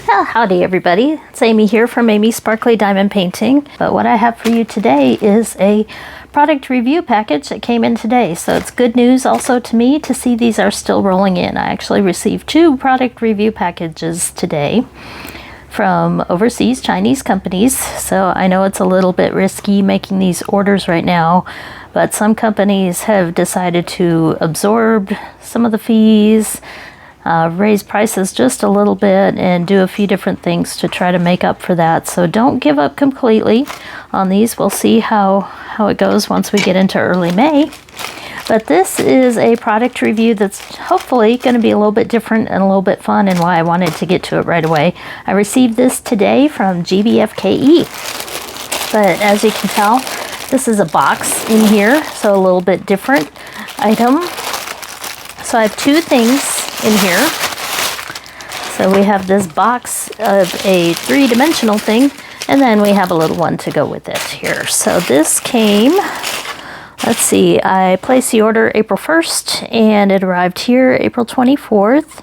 Well, howdy everybody, it's Amy here from Amy's Sparkly Diamond Painting. But what I have for you today is a product review package that came in today. So it's good news also to me to see these are still rolling in. I actually received 2 product review packages today from overseas Chinese companies. So I know it's a little bit risky making these orders right now, but some companies have decided to absorb some of the fees, raise prices just a little bit, and do a few different things to try to make up for that. So don't give up completely on these. We'll see how it goes once we get into early May. But this is a product review that's hopefully going to be a little bit different and a little bit fun, and why I wanted to get to it right away. I received this today from GBFKE. But as you can tell, this is a box in here, so a little bit different item. So I have 2 things in here. So we have this box of a 3-dimensional thing, and then we have a little one to go with it here. So this came, let's see, I placed the order April 1st and it arrived here April 24th.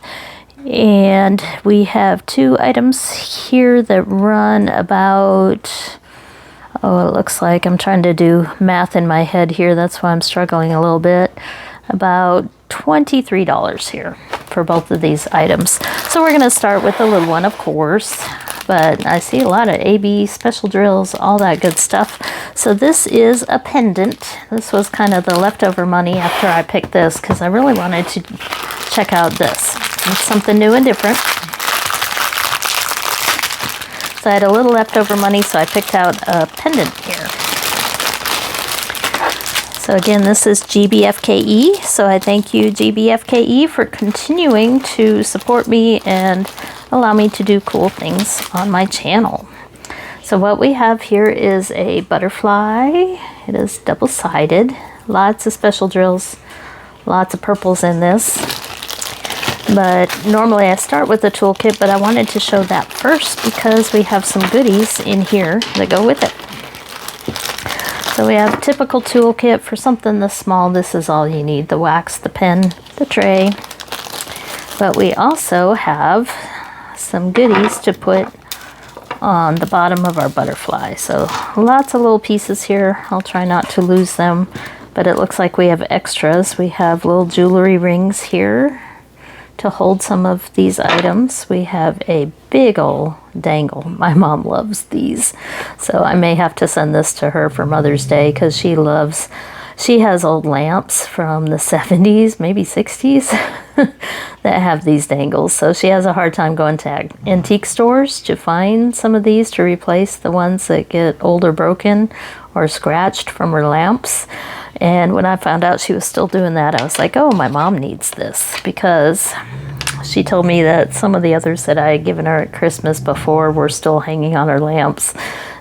And we have 2 items here that run about, oh, it looks like I'm trying to do math in my head here. That's why I'm struggling a little bit. About $23 here for both of these items. So we're going to start with the little one, of course, but I see a lot of AB special drills, all that good stuff. So this is a pendant. This was kind of the leftover money after I picked this, because I really wanted to check out this. It's something new and different. So I had a little leftover money, so I picked out a pendant here. So again, this is GBFKE, so I thank you GBFKE for continuing to support me and allow me to do cool things on my channel. So what we have here is a butterfly. It is double-sided, lots of special drills, lots of purples in this. But normally I start with the toolkit, but I wanted to show that first because we have some goodies in here that go with it. So we have a typical toolkit for something this small. This is all you need: the wax, the pen, the tray. But we also have some goodies to put on the bottom of our butterfly. So lots of little pieces here. I'll try not to lose them, but it looks like we have extras. We have little jewelry rings here to hold some of these items. We have a big old dangle. My mom loves these, so I may have to send this to her for Mother's Day, because she has old lamps from the 70s, maybe 60s, that have these dangles. So she has a hard time going to antique stores to find some of these to replace the ones that get old or broken or scratched from her lamps. And when I found out she was still doing that, I was like, oh, my mom needs this, because she told me that some of the others that I had given her at Christmas before were still hanging on her lamps.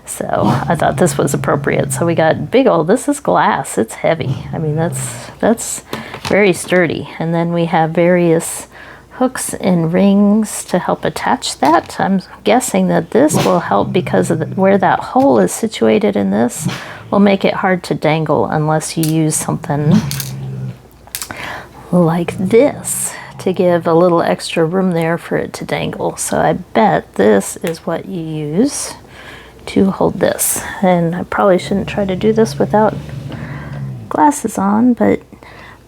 So I thought this was appropriate. So we got big old, this is glass, it's heavy. I mean, that's very sturdy. And then we have various hooks and rings to help attach that. I'm guessing that this will help because of where that hole is situated in this will make it hard to dangle unless you use something like this to give a little extra room there for it to dangle. So I bet this is what you use to hold this. And I probably shouldn't try to do this without glasses on, but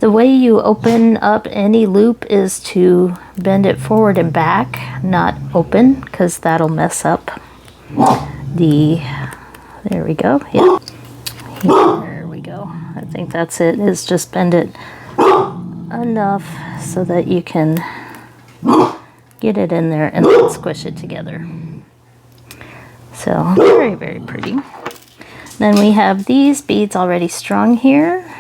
the way you open up any loop is to bend it forward and back, not open, because that'll mess up there we go, yeah. There we go. I think that's it, is just bend it enough so that you can get it in there and then squish it together. So very, very pretty. Then we have these beads already strung here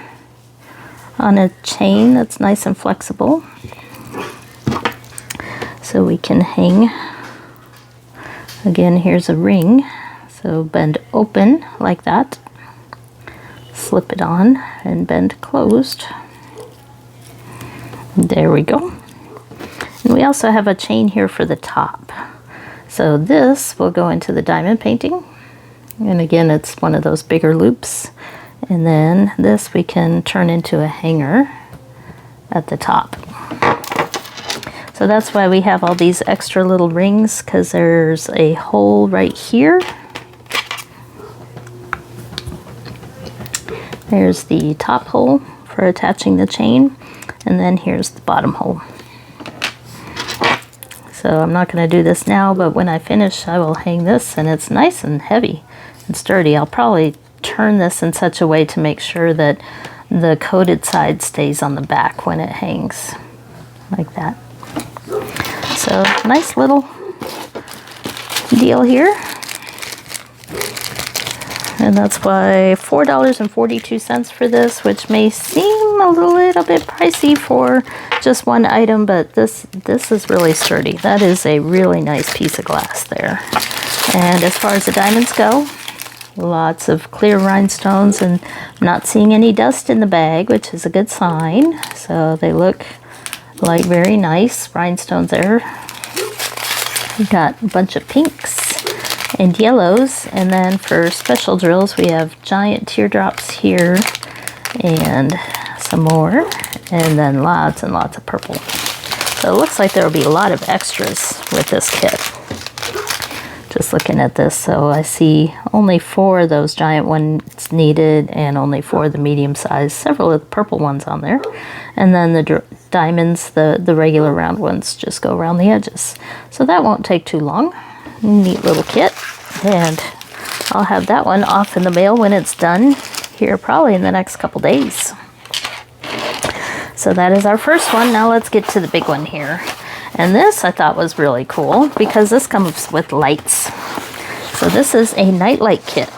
on a chain that's nice and flexible. So we can hang. Again, here's a ring. So bend open like that. Slip it on and bend closed. There we go. And we also have a chain here for the top. So this will go into the diamond painting. And again, it's one of those bigger loops. And then this we can turn into a hanger at the top. So So that's why we have all these extra little rings, because there's a hole right here. There's the top hole for attaching the chain, and then here's the bottom hole. So I'm not going to do this now, but when I finish I will hang this, and it's nice and heavy and sturdy. I'll probably turn this in such a way to make sure that the coated side stays on the back when it hangs, like that. So nice little deal here. And that's why $4.42 for this, which may seem a little bit pricey for just one item, but this is really sturdy. That is a really nice piece of glass there. And as far as the diamonds go, lots of clear rhinestones, and I'm not seeing any dust in the bag, which is a good sign. So they look like very nice rhinestones there. We've got a bunch of pinks and yellows, and then for special drills we have giant teardrops here and some more, and then lots and lots of purple. So it looks like there will be a lot of extras with this kit. Just looking at this, so I see only 4 of those giant ones needed and only 4 of the medium size, several of the purple ones on there, and then the diamonds, the regular round ones, just go around the edges. So that won't take too long. Neat little kit, and I'll have that one off in the mail when it's done here, probably in the next couple days. So that is our first one. Now let's get to the big one here. And this I thought was really cool because this comes with lights. So this is a nightlight kit.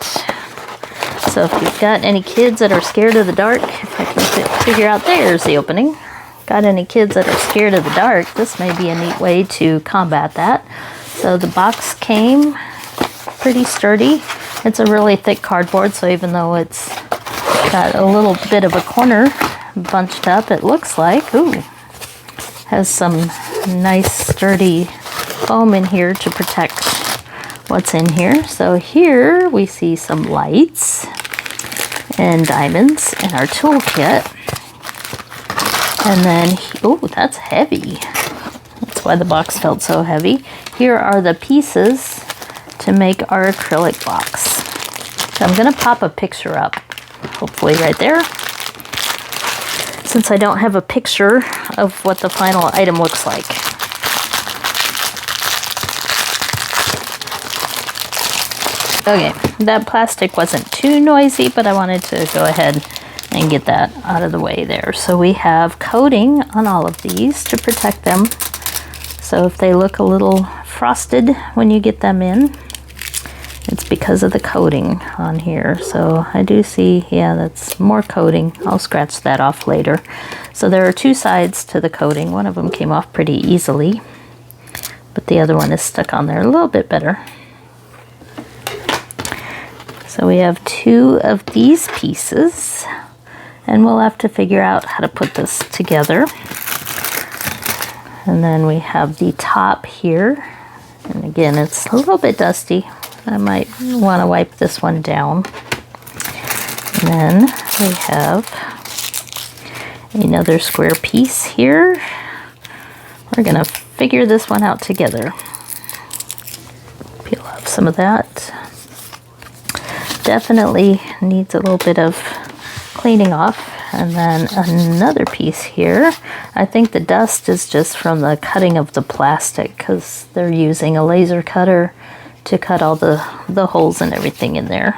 So if you've got any kids that are scared of the dark, if I can figure out, there's the opening. Got any kids that are scared of the dark, this may be a neat way to combat that. So the box came pretty sturdy. It's a really thick cardboard, so even though it's got a little bit of a corner bunched up, it looks like, ooh, has some nice sturdy foam in here to protect what's in here. So here we see some lights and diamonds and our toolkit. And then, oh, that's heavy. That's why the box felt so heavy. Here are the pieces to make our acrylic box. So I'm gonna pop a picture up, hopefully right there, since I don't have a picture of what the final item looks like. Okay, that plastic wasn't too noisy, but I wanted to go ahead and get that out of the way there. So we have coating on all of these to protect them. So if they look a little frosted when you get them in, it's because of the coating on here. So I do see, yeah, that's more coating. I'll scratch that off later. So there are 2 sides to the coating. One of them came off pretty easily, but the other one is stuck on there a little bit better. So we have 2 of these pieces, and we'll have to figure out how to put this together. And then we have the top here, and again, it's a little bit dusty. I might want to wipe this one down. And then we have another square piece here. We're going to figure this one out together. Peel off some of that. Definitely needs a little bit of cleaning off. And then another piece here. I think the dust is just from the cutting of the plastic, because they're using a laser cutter to cut all the holes and everything in there.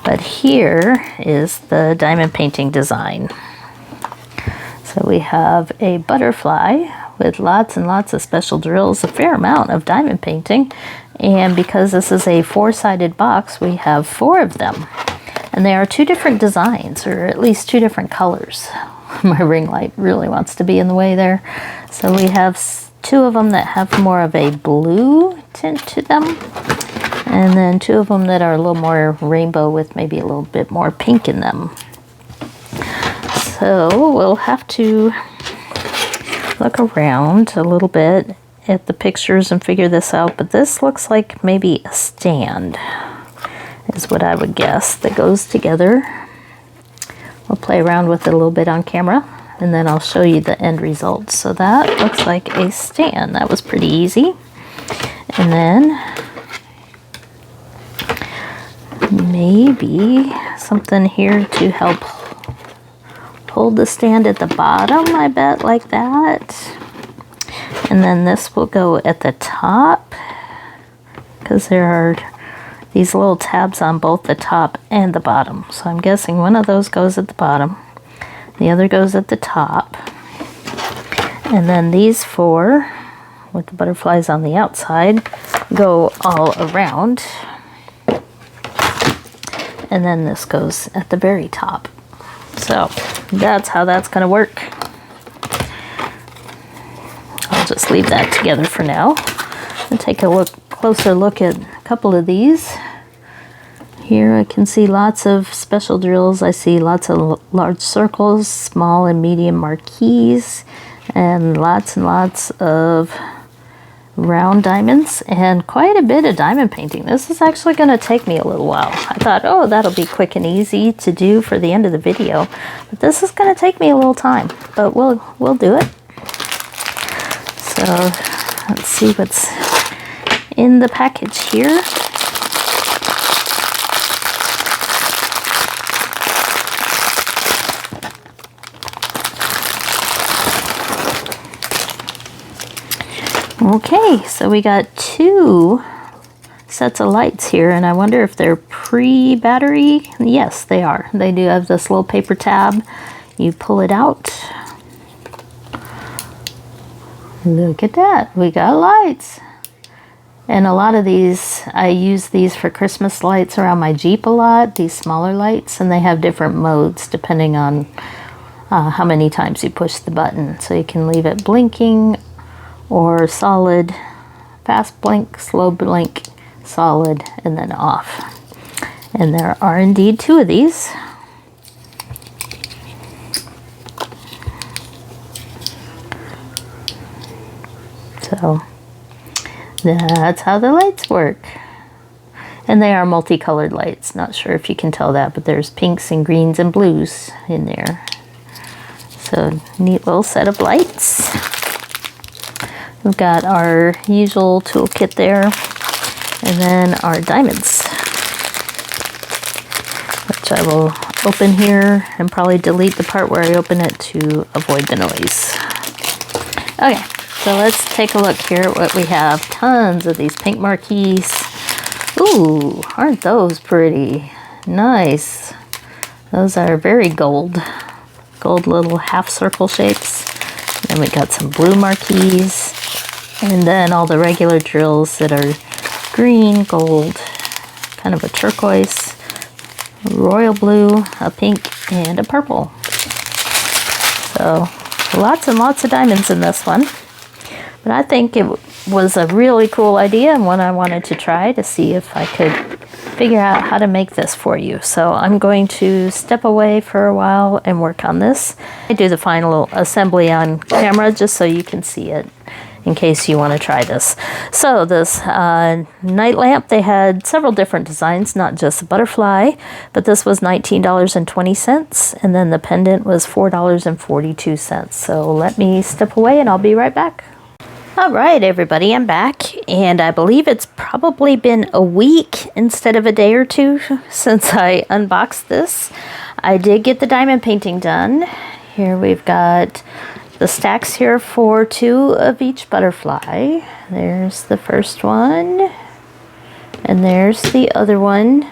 But here is the diamond painting design. So we have a butterfly with lots and lots of special drills, a fair amount of diamond painting. And because this is a 4-sided box, we have 4 of them. And they are 2 different designs, or at least 2 different colors. My ring light really wants to be in the way there. So we have 2 of them that have more of a blue tint to them, and then 2 of them that are a little more rainbow with maybe a little bit more pink in them. So we'll have to look around a little bit at the pictures and figure this out, but this looks like maybe a stand is what I would guess that goes together. We'll play around with it a little bit on camera and then I'll show you the end result. So that looks like a stand. That was pretty easy. And then maybe something here to help hold the stand at the bottom, I bet, like that. And then this will go at the top, because there are these little tabs on both the top and the bottom. So I'm guessing one of those goes at the bottom, the other goes at the top. And then these four, with the butterflies on the outside, go all around. And then this goes at the very top. So that's how that's going to work. I'll just leave that together for now and take a closer look at a couple of these. Here I can see lots of special drills. I see lots of large circles, small and medium marquees, and lots of round diamonds, and quite a bit of diamond painting. This is actually going to take me a little while. I thought, oh, that'll be quick and easy to do for the end of the video, but this is going to take me a little time, but we'll do it. So let's see what's in the package here. Okay, so we got 2 sets of lights here, and I wonder if they're pre-battery. Yes, they are. They do have this little paper tab. You pull it out. Look at that. We got lights. And a lot of these, I use these for Christmas lights around my Jeep a lot, these smaller lights, and they have different modes depending on how many times you push the button. So you can leave it blinking, or solid, fast blink, slow blink, solid, and then off. And there are indeed 2 of these. So that's how the lights work. And they are multicolored lights. Not sure if you can tell that, but there's pinks and greens and blues in there. So neat little set of lights. We've got our usual toolkit there, and then our diamonds, which I will open here and probably delete the part where I open it to avoid the noise. Okay, so let's take a look here at what we have. Tons of these pink marquees. Ooh, aren't those pretty? Nice. Those are very gold little half circle shapes. And we got some blue marquees. And then all the regular drills that are green, gold, kind of a turquoise, royal blue, a pink, and a purple. So lots and lots of diamonds in this one. But I think it was a really cool idea and one I wanted to try to see if I could figure out how to make this for you. So I'm going to step away for a while and work on this. I do the final assembly on camera just so you can see it, in case you want to try this. So this night lamp, they had several different designs, not just a butterfly, but this was $19.20, and then the pendant was $4.42. So let me step away and I'll be right back. All right, everybody, I'm back, and I believe it's probably been a week instead of a day or 2 since I unboxed this. I did get the diamond painting done. Here we've got the stacks here for 2 of each butterfly. There's the first one, and there's the other one.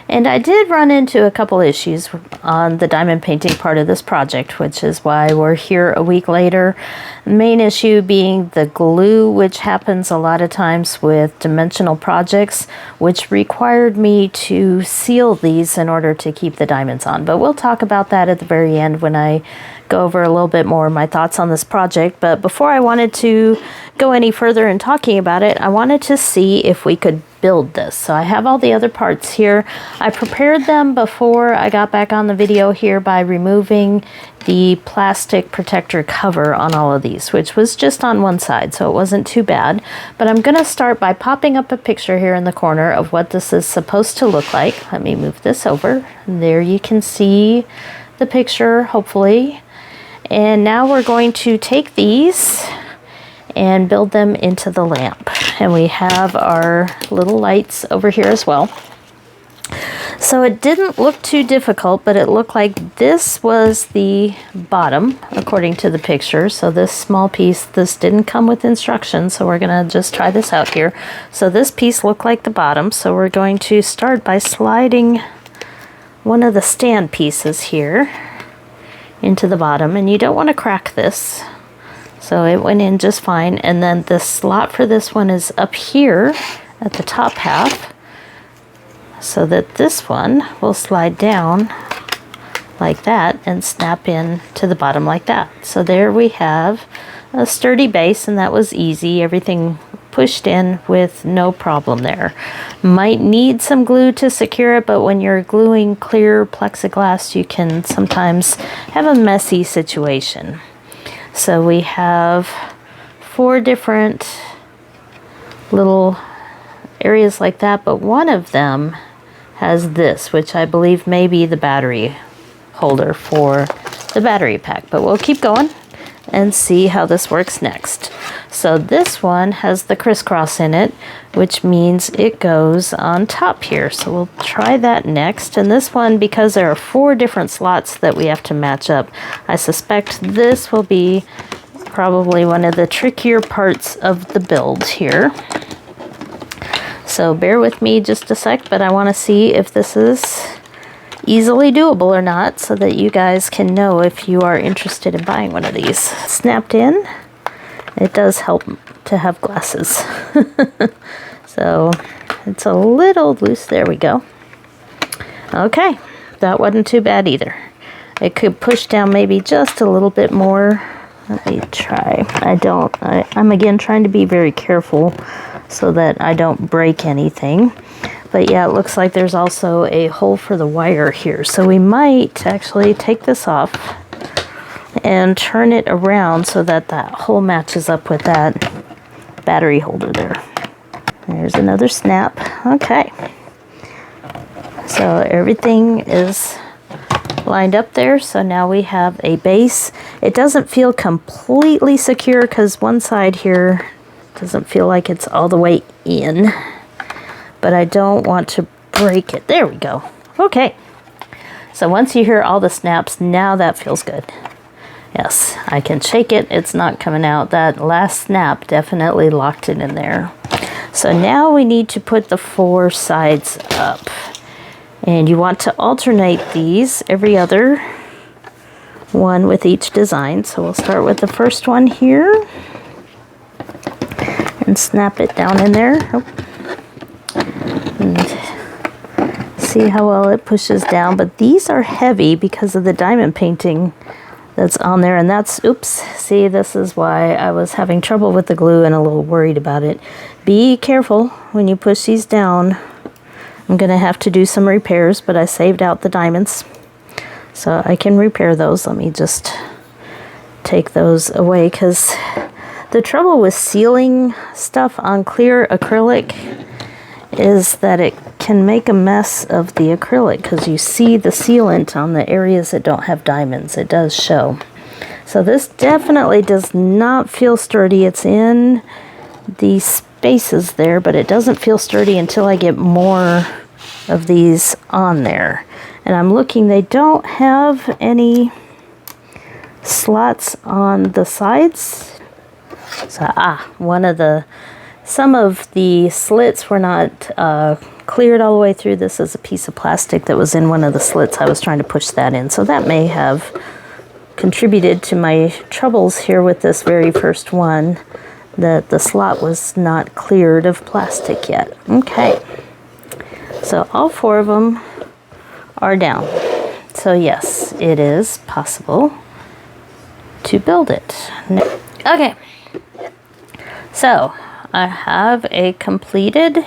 And I did run into a couple issues on the diamond painting part of this project, which is why we're here a week later. The main issue being the glue, which happens a lot of times with dimensional projects, which required me to seal these in order to keep the diamonds on. But we'll talk about that at the very end when I go over a little bit more of my thoughts on this project. But before I wanted to go any further in talking about it, I wanted to see if we could build this. So I have all the other parts here. I prepared them before I got back on the video here by removing the plastic protector cover on all of these, which was just on one side, so it wasn't too bad. But I'm going to start by popping up a picture here in the corner of what this is supposed to look like. Let me move this over. There you can see the picture, hopefully. And now we're going to take these and build them into the lamp. And we have our little lights over here as well. So it didn't look too difficult, but it looked like this was the bottom, according to the picture. So this small piece, this didn't come with instructions, so we're gonna just try this out here. So this piece looked like the bottom, so we're going to start by sliding one of the stand pieces here into the bottom, and you don't want to crack this. So it went in just fine, and then the slot for this one is up here at the top half, so that this one will slide down like that and snap in to the bottom like that. So there we have a sturdy base, and that was easy. Everything pushed in with no problem there. Might need some glue to secure it, but when you're gluing clear plexiglass, you can sometimes have a messy situation. So we have 4 different little areas like that, but one of them has this, which I believe may be the battery holder for the battery pack, but we'll keep going and see how this works next. So this one has the crisscross in it, which means it goes on top here. So we'll try that next. And this one, because there are 4 different slots that we have to match up, I suspect this will be probably one of the trickier parts of the build here. So bear with me just a sec, but I want to see if this is easily doable or not, so that you guys can know if you are interested in buying one of these. Snapped in. It does help to have glasses. So it's a little loose. There we go. Okay, that wasn't too bad either. It could push down maybe just a little bit more. Let me try. I'm again trying to be very careful so that I don't break anything. But yeah, it looks like there's also a hole for the wire here. So we might actually take this off and turn it around so that that hole matches up with that battery holder there. There's another snap. Okay. So everything is lined up there. So now we have a base. It doesn't feel completely secure because one side here doesn't feel like it's all the way in, but I don't want to break it. There we go. Okay. So once you hear all the snaps, now that feels good. Yes, I can shake it. It's not coming out. That last snap definitely locked it in there. So now we need to put the 4 sides up. And you want to alternate these every other one with each design. So we'll start with the first one here and snap it down in there. Oh. And see how well it pushes down. But these are heavy because of the diamond painting that's on there, and that's, oops, see, this is why I was having trouble with the glue and a little worried about it. Be careful when you push these down. I'm gonna have to do some repairs, but I saved out the diamonds so I can repair those. Let me just take those away, because the trouble with sealing stuff on clear acrylic is that it can make a mess of the acrylic, because you see the sealant on the areas that don't have diamonds. It does show. So this definitely does not feel sturdy. It's in the spaces there, but it doesn't feel sturdy until I get more of these on there. And I'm looking, they don't have any slots on the sides. So, some of the slits were not cleared all the way through. This is a piece of plastic that was in one of the slits. I was trying to push that in. So that may have contributed to my troubles here with this very first one, that the slot was not cleared of plastic yet. Okay. So all 4 of them are down. So yes, it is possible to build it. Okay. So I have a completed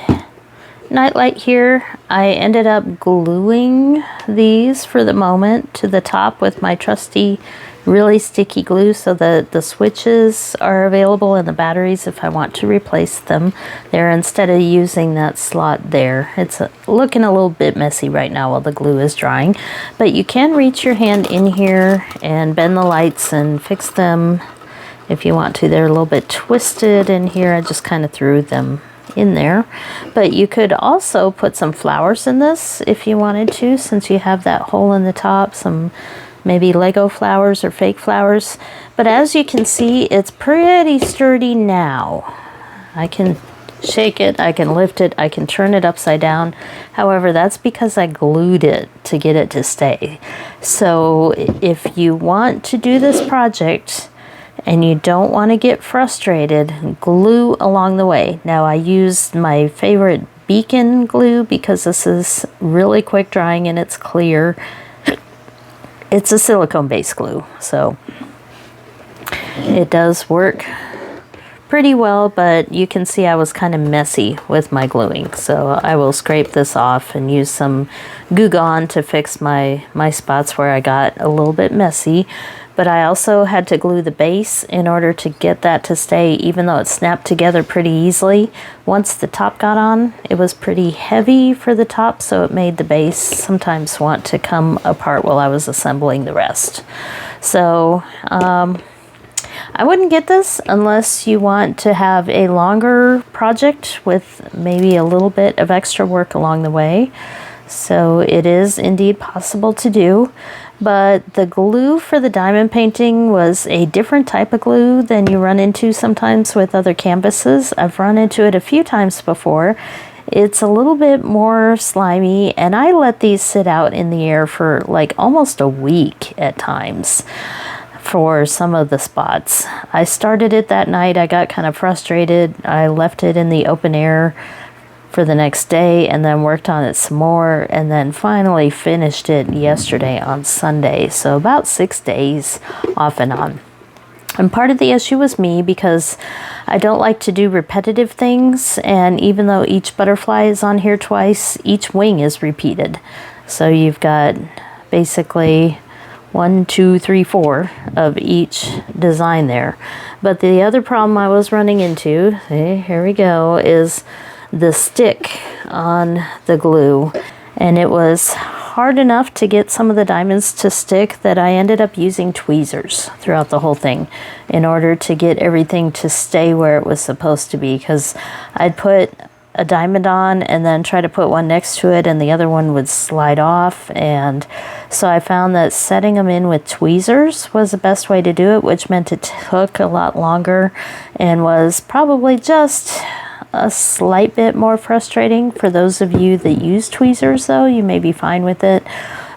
nightlight here. I ended up gluing these for the moment to the top with my trusty really sticky glue, so that the switches are available and the batteries if I want to replace them there instead of using that slot there. It's looking a little bit messy right now while the glue is drying, but you can reach your hand in here and bend the lights and fix them if you want to. They're a little bit twisted in here. I just kind of threw them in there, but you could also put some flowers in this if you wanted to, since you have that hole in the top, some maybe Lego flowers or fake flowers. But as you can see, it's pretty sturdy now. I can shake it, I can lift it, I can turn it upside down. However, that's because I glued it to get it to stay. So if you want to do this project and you don't want to get frustrated, glue along the way. Now, I used my favorite Beacon glue because this is really quick drying and it's clear. It's a silicone-based glue, so it does work pretty well, but you can see I was kind of messy with my gluing. So I will scrape this off and use some Goo Gone to fix my spots where I got a little bit messy. But I also had to glue the base in order to get that to stay, even though it snapped together pretty easily. Once the top got on, it was pretty heavy for the top, so it made the base sometimes want to come apart while I was assembling the rest. So I wouldn't get this unless you want to have a longer project with maybe a little bit of extra work along the way. So it is indeed possible to do. But the glue for the diamond painting was a different type of glue than you run into sometimes with other canvases. I've run into it a few times before. It's a little bit more slimy, and I let these sit out in the air for like almost a week at times for some of the spots. I started it that night. I got kind of frustrated. I left it in the open air for the next day and then worked on it some more, and then finally finished it yesterday on Sunday. So about 6 days off and on. And part of the issue was me, because I don't like to do repetitive things, and even though each butterfly is on here twice, each wing is repeated. So you've got basically 1, 2, 3, 4 of each design there. But the other problem I was running into, see, here we go, is the stick on the glue, and it was hard enough to get some of the diamonds to stick that I ended up using tweezers throughout the whole thing in order to get everything to stay where it was supposed to be, because I'd put a diamond on and then try to put one next to it and the other one would slide off. And so I found that setting them in with tweezers was the best way to do it, which meant it took a lot longer and was probably just a slight bit more frustrating. For those of you that use tweezers though, you may be fine with it,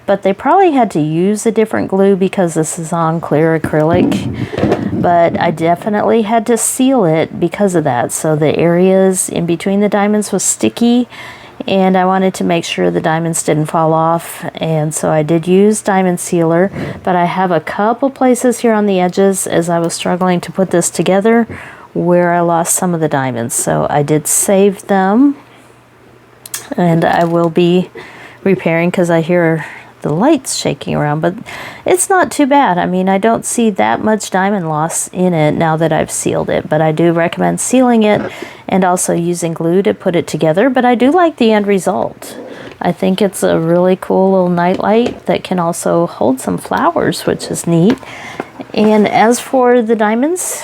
but they probably had to use a different glue because this is on clear acrylic. But I definitely had to seal it because of that. So the areas in between the diamonds was sticky, and I wanted to make sure the diamonds didn't fall off, and so I did use diamond sealer. But I have a couple places here on the edges as I was struggling to put this together where I lost some of the diamonds. So I did save them, and I will be repairing because I hear the lights shaking around, but it's not too bad. I mean, I don't see that much diamond loss in it now that I've sealed it, but I do recommend sealing it and also using glue to put it together. But I do like the end result. I think it's a really cool little nightlight that can also hold some flowers, which is neat. And as for the diamonds,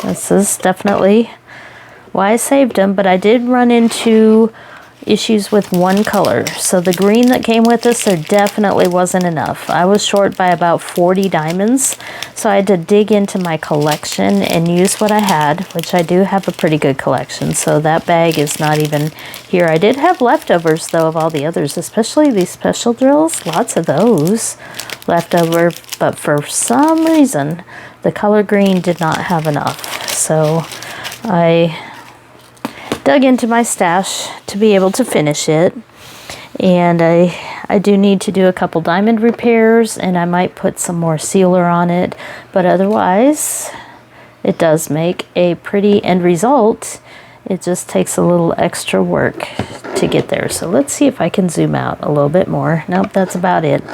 this is definitely why I saved them, but I did run into issues with one color. So the green that came with this, there definitely wasn't enough. I was short by about 40 diamonds, so I had to dig into my collection and use what I had, which I do have a pretty good collection. So that bag is not even here. I did have leftovers though of all the others, especially these special drills, lots of those left over, but for some reason the color green did not have enough. So I dug into my stash to be able to finish it, and I do need to do a couple diamond repairs, and I might put some more sealer on it, but otherwise it does make a pretty end result. It just takes a little extra work to get there. So let's see if I can zoom out a little bit more. Nope, that's about it.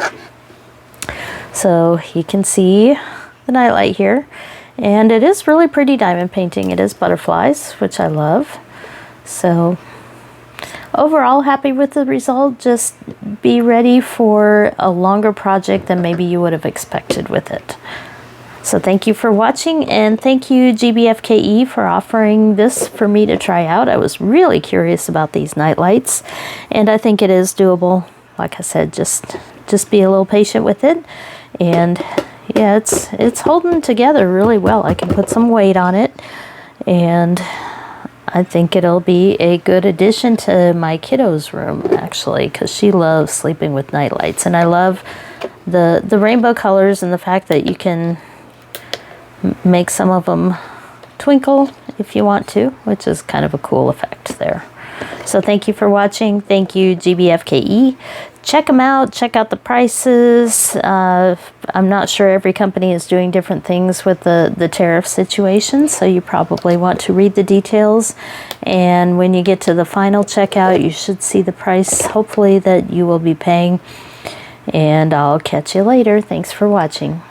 So you can see the Nightlight here, and it is really pretty diamond painting. It is butterflies, which I love. So overall, happy with the result. Just be ready for a longer project than maybe you would have expected with it. So thank you for watching, and thank you GBFKE for offering this for me to try out. I was really curious about these Nightlights, and I think it is doable. Like I said, just be a little patient with it. And yeah, it's holding together really well. I can put some weight on it, and I think it'll be a good addition to my kiddo's room, actually, because she loves sleeping with Nightlights. And I love the rainbow colors and the fact that you can make some of them twinkle if you want to, which is kind of a cool effect there. So thank you for watching. Thank you, GBFKE. Check them out. Check out the prices. I'm not sure, every company is doing different things with the tariff situation, so you probably want to read the details. And when you get to the final checkout, you should see the price, hopefully, that you will be paying. And I'll catch you later. Thanks for watching.